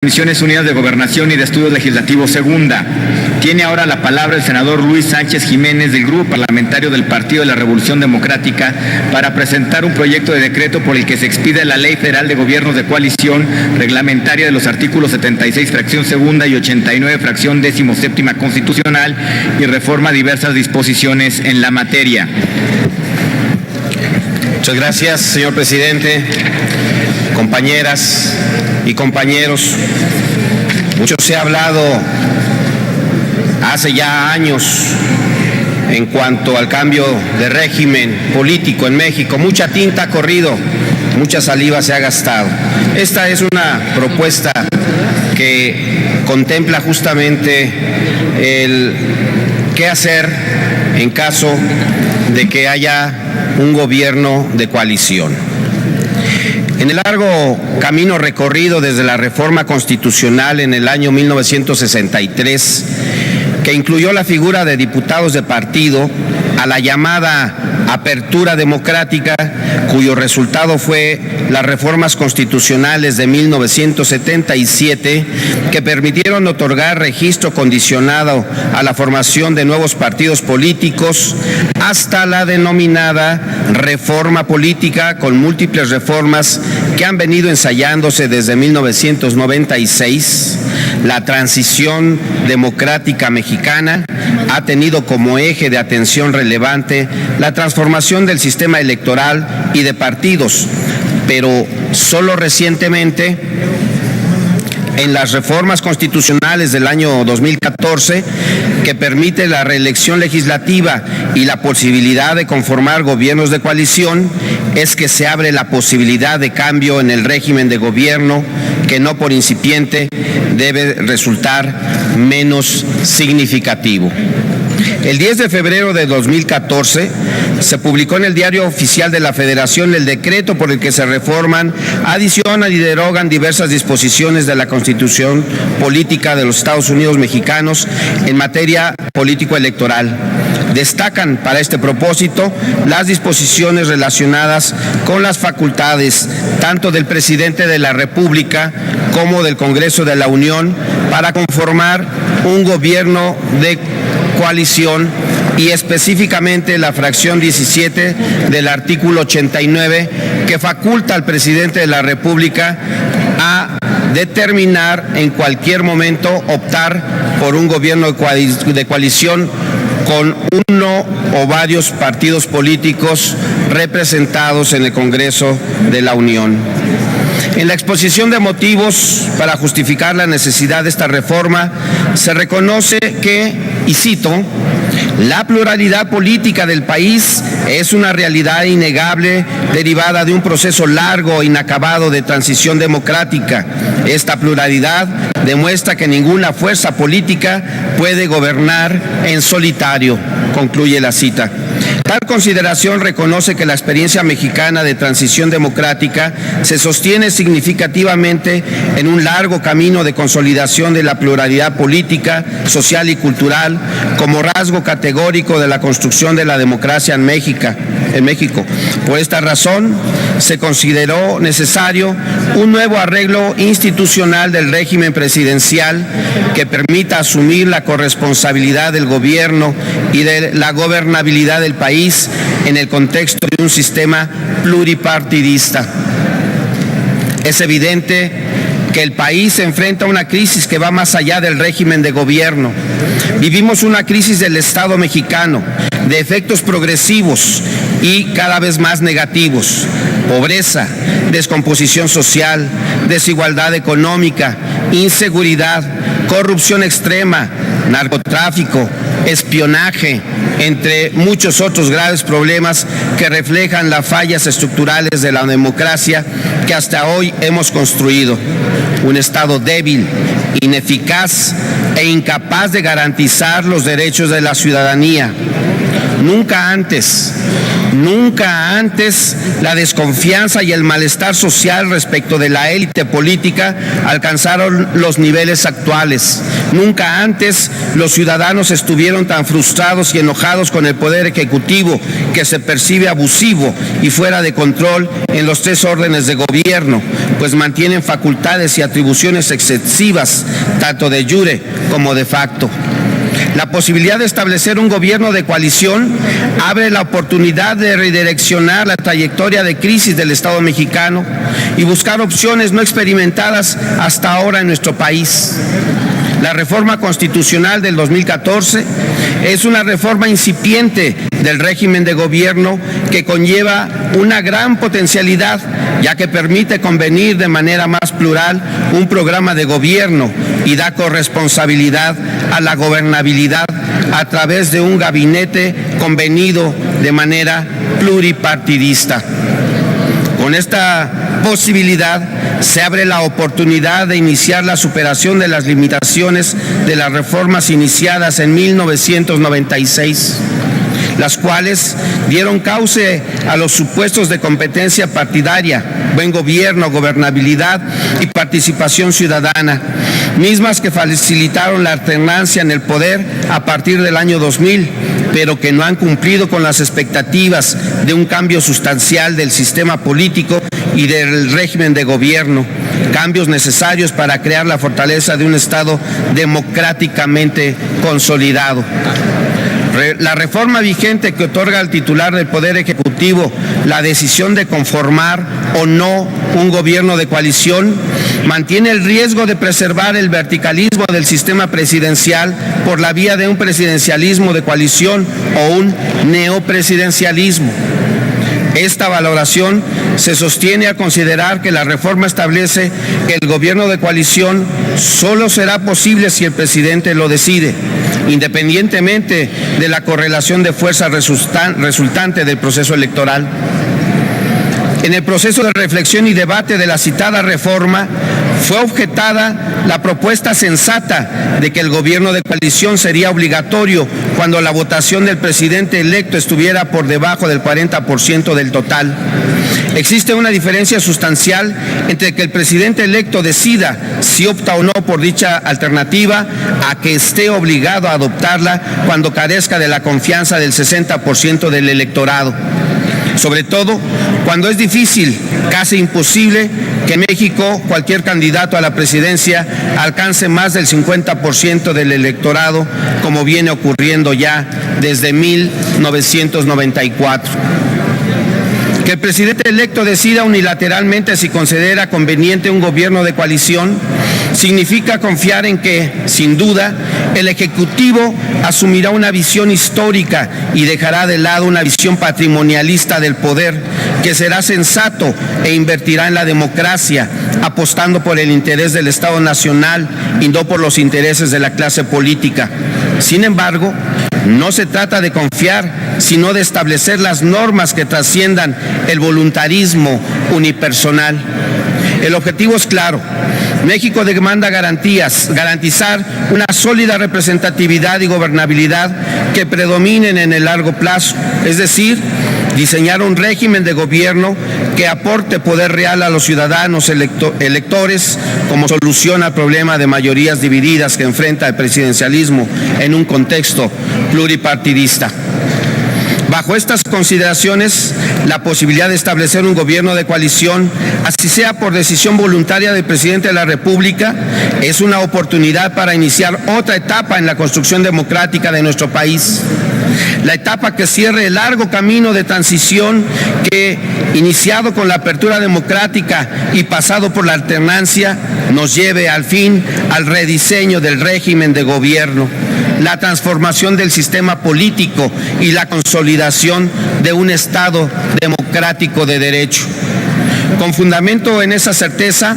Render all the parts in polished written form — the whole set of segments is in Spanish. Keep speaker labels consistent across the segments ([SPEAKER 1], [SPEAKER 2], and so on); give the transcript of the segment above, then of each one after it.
[SPEAKER 1] Comisiones Unidas de Gobernación y de Estudios Legislativos Segunda. Tiene ahora la palabra el senador Luis Sánchez Jiménez del Grupo Parlamentario del Partido de la Revolución Democrática para presentar un proyecto de decreto por el que se expide la Ley Federal de Gobiernos de Coalición reglamentaria de los artículos 76 fracción segunda y 89 fracción 17ª constitucional y reforma diversas disposiciones en la materia.
[SPEAKER 2] Muchas gracias, señor presidente, compañeras y compañeros. Mucho se ha hablado hace ya años en cuanto al cambio de régimen político en México. Mucha tinta ha corrido, mucha saliva se ha gastado. Esta es una propuesta que contempla justamente el qué hacer en caso de que haya un gobierno de coalición. En el largo camino recorrido desde la reforma constitucional en el año 1963, que incluyó la figura de diputados de partido, a la llamada apertura democrática, cuyo resultado fue las reformas constitucionales de 1977, que permitieron otorgar registro condicionado a la formación de nuevos partidos políticos, hasta la denominada reforma política, con múltiples reformas que han venido ensayándose desde 1996. La transición democrática mexicana ha tenido como eje de atención relevante la transformación del sistema electoral y de partidos, pero solo recientemente, en las reformas constitucionales del año 2014, que permite la reelección legislativa y la posibilidad de conformar gobiernos de coalición, es que se abre la posibilidad de cambio en el régimen de gobierno, que no por incipiente debe resultar menos significativo. El 10 de febrero de 2014 se publicó en el Diario Oficial de la Federación el decreto por el que se reforman, adicionan y derogan diversas disposiciones de la Constitución Política de los Estados Unidos Mexicanos en materia político-electoral. Destacan para este propósito las disposiciones relacionadas con las facultades tanto del presidente de la República como del Congreso de la Unión para conformar un gobierno de coalición, y específicamente la fracción 17 del artículo 89, que faculta al presidente de la República a determinar en cualquier momento optar por un gobierno de coalición con uno o varios partidos políticos representados en el Congreso de la Unión. En la exposición de motivos para justificar la necesidad de esta reforma, se reconoce que, y cito, la pluralidad política del país es una realidad innegable derivada de un proceso largo e inacabado de transición democrática. Esta pluralidad demuestra que ninguna fuerza política puede gobernar en solitario, concluye la cita. Tal consideración reconoce que la experiencia mexicana de transición democrática se sostiene significativamente en un largo camino de consolidación de la pluralidad política, social y cultural como rasgo categórico de la construcción de la democracia en México. Por esta razón, se consideró necesario un nuevo arreglo institucional del régimen presidencial que permita asumir la corresponsabilidad del gobierno y de la gobernabilidad del país en el contexto de un sistema pluripartidista. Es evidente que el país se enfrenta a una crisis que va más allá del régimen de gobierno. Vivimos una crisis del Estado mexicano, de efectos progresivos y cada vez más negativos: pobreza, descomposición social, desigualdad económica, inseguridad, corrupción extrema, narcotráfico, espionaje, entre muchos otros graves problemas que reflejan las fallas estructurales de la democracia que hasta hoy hemos construido. Un Estado débil, ineficaz e incapaz de garantizar los derechos de la ciudadanía. Nunca antes la desconfianza y el malestar social respecto de la élite política alcanzaron los niveles actuales. Nunca antes los ciudadanos estuvieron tan frustrados y enojados con el poder ejecutivo, que se percibe abusivo y fuera de control en los tres órdenes de gobierno, pues mantienen facultades y atribuciones excesivas, tanto de jure como de facto. La posibilidad de establecer un gobierno de coalición abre la oportunidad de redireccionar la trayectoria de crisis del Estado mexicano y buscar opciones no experimentadas hasta ahora en nuestro país. La reforma constitucional del 2014 es una reforma incipiente del régimen de gobierno que conlleva una gran potencialidad, ya que permite convenir de manera más plural un programa de gobierno y da corresponsabilidad a la gobernabilidad a través de un gabinete convenido de manera pluripartidista. Con esta posibilidad se abre la oportunidad de iniciar la superación de las limitaciones de las reformas iniciadas en 1996, las cuales dieron cauce a los supuestos de competencia partidaria, buen gobierno, gobernabilidad y participación ciudadana, mismas que facilitaron la alternancia en el poder a partir del año 2000, pero que no han cumplido con las expectativas de un cambio sustancial del sistema político y del régimen de gobierno, cambios necesarios para crear la fortaleza de un Estado democráticamente consolidado. La reforma vigente que otorga al titular del Poder Ejecutivo la decisión de conformar o no un gobierno de coalición mantiene el riesgo de preservar el verticalismo del sistema presidencial por la vía de un presidencialismo de coalición o un neopresidencialismo. Esta valoración se sostiene a considerar que la reforma establece que el gobierno de coalición solo será posible si el presidente lo decide, independientemente de la correlación de fuerzas resultante del proceso electoral. En el proceso de reflexión y debate de la citada reforma, fue objetada la propuesta sensata de que el gobierno de coalición sería obligatorio cuando la votación del presidente electo estuviera por debajo del 40% del total. Existe una diferencia sustancial entre que el presidente electo decida si opta o no por dicha alternativa a que esté obligado a adoptarla cuando carezca de la confianza del 60% del electorado. Sobre todo cuando es difícil, casi imposible, que en México cualquier candidato a la presidencia alcance más del 50% del electorado, como viene ocurriendo ya desde 1994. Que el presidente electo decida unilateralmente si considera conveniente un gobierno de coalición significa confiar en que, sin duda, el Ejecutivo asumirá una visión histórica y dejará de lado una visión patrimonialista del poder, que será sensato e invertirá en la democracia, apostando por el interés del Estado nacional y no por los intereses de la clase política. Sin embargo, no se trata de confiar, sino de establecer las normas que trasciendan el voluntarismo unipersonal. El objetivo es claro. México demanda garantizar una sólida representatividad y gobernabilidad que predominen en el largo plazo, es decir, diseñar un régimen de gobierno que aporte poder real a los ciudadanos electores como solución al problema de mayorías divididas que enfrenta el presidencialismo en un contexto pluripartidista. Bajo estas consideraciones, la posibilidad de establecer un gobierno de coalición, así sea por decisión voluntaria del presidente de la República, es una oportunidad para iniciar otra etapa en la construcción democrática de nuestro país. La etapa que cierre el largo camino de transición que, iniciado con la apertura democrática y pasado por la alternancia, nos lleve al fin al rediseño del régimen de gobierno, la transformación del sistema político y la consolidación de un Estado democrático de derecho. Con fundamento en esa certeza,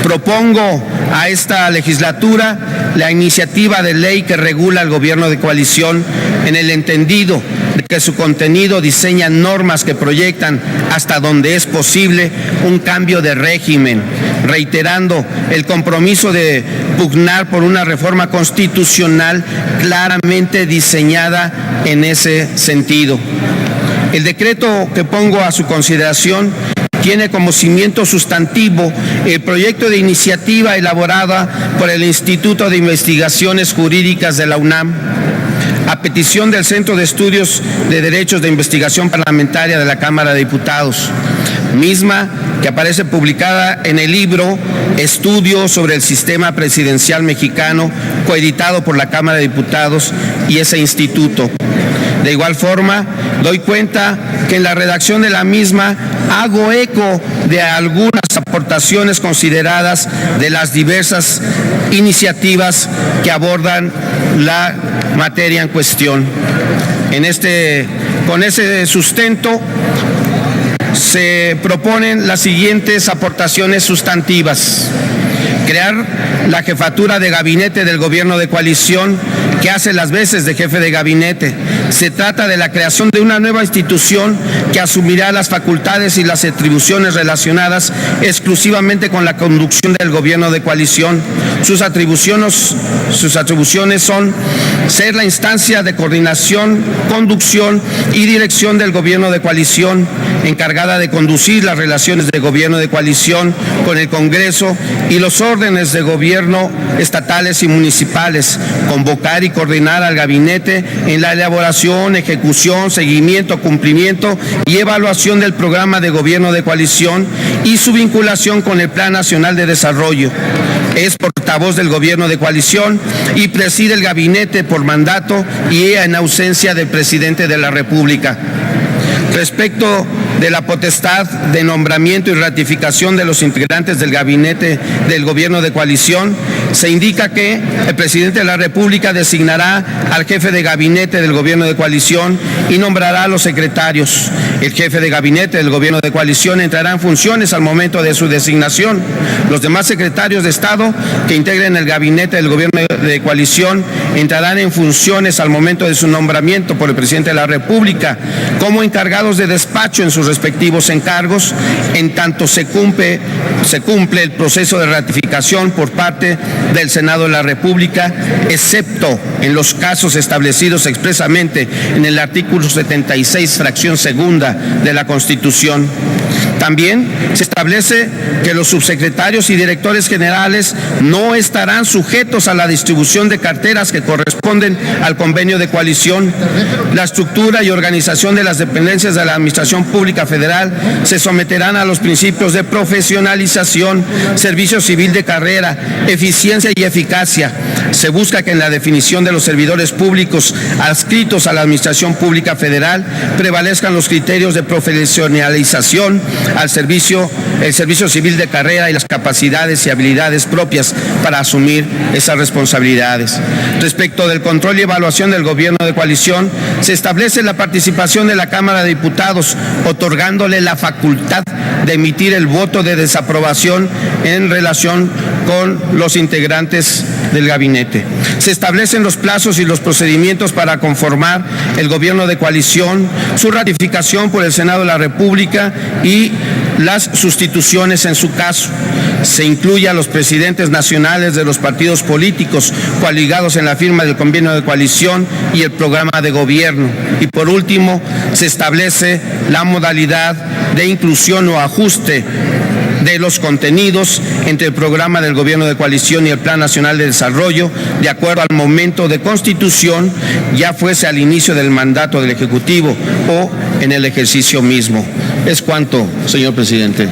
[SPEAKER 2] propongo a esta legislatura la iniciativa de ley que regula el gobierno de coalición en el entendido de que su contenido diseña normas que proyectan hasta donde es posible un cambio de régimen, reiterando el compromiso de pugnar por una reforma constitucional claramente diseñada en ese sentido. El decreto que pongo a su consideración tiene como cimiento sustantivo el proyecto de iniciativa elaborada por el Instituto de Investigaciones Jurídicas de la UNAM, a petición del Centro de Estudios de Derechos de Investigación Parlamentaria de la Cámara de Diputados, misma que aparece publicada en el libro Estudio sobre el Sistema Presidencial Mexicano, coeditado por la Cámara de Diputados y ese instituto. De igual forma, doy cuenta que en la redacción de la misma hago eco de algunas aportaciones consideradas de las diversas iniciativas que abordan la materia en cuestión. Con ese sustento se proponen las siguientes aportaciones sustantivas: crear la jefatura de gabinete del gobierno de coalición, que hace las veces de jefe de gabinete. Se trata de la creación de una nueva institución que asumirá las facultades y las atribuciones relacionadas exclusivamente con la conducción del gobierno de coalición. Sus atribuciones son ser la instancia de coordinación, conducción y dirección del gobierno de coalición, encargada de conducir las relaciones del gobierno de coalición con el Congreso y los órdenes de gobierno estatales y municipales, convocar y coordinar al gabinete en la elaboración, ejecución, seguimiento, cumplimiento y evaluación del programa de gobierno de coalición y su vinculación con el Plan Nacional de Desarrollo. Es portavoz del gobierno de coalición y preside el gabinete por mandato y en ausencia del presidente de la República. Respecto de la potestad de nombramiento y ratificación de los integrantes del gabinete del gobierno de coalición, se indica que el presidente de la República designará al jefe de gabinete del gobierno de coalición y nombrará a los secretarios. El jefe de gabinete del gobierno de coalición entrará en funciones al momento de su designación. Los demás secretarios de Estado que integren el gabinete del gobierno de coalición entrarán en funciones al momento de su nombramiento por el presidente de la República como encargados de despacho en sus respectivos encargos, en tanto se cumple el proceso de ratificación por parte del Senado de la República, excepto en los casos establecidos expresamente en el artículo 76, fracción segunda de la Constitución. También se establece que los subsecretarios y directores generales no estarán sujetos a la distribución de carteras que corresponden al convenio de coalición. La estructura y organización de las dependencias de la Administración Pública Federal se someterán a los principios de profesionalización, servicio civil de carrera, eficiencia y eficacia. Se busca que en la definición de los servidores públicos adscritos a la Administración Pública Federal prevalezcan los criterios de profesionalización el servicio civil de carrera y las capacidades y habilidades propias para asumir esas responsabilidades. Respecto del control y evaluación del gobierno de coalición, se establece la participación de la Cámara de Diputados, otorgándole la facultad de emitir el voto de desaprobación en relación con los integrantes del gabinete. Se establecen los plazos y los procedimientos para conformar el gobierno de coalición, su ratificación por el Senado de la República y las sustituciones en su caso. Se incluye a los presidentes nacionales de los partidos políticos coaligados en la firma del convenio de coalición y el programa de gobierno. Y por último, se establece la modalidad de inclusión o ajuste de los contenidos entre el programa del gobierno de coalición y el Plan Nacional de Desarrollo, de acuerdo al momento de constitución, ya fuese al inicio del mandato del Ejecutivo o en el ejercicio mismo. Es cuanto, señor presidente.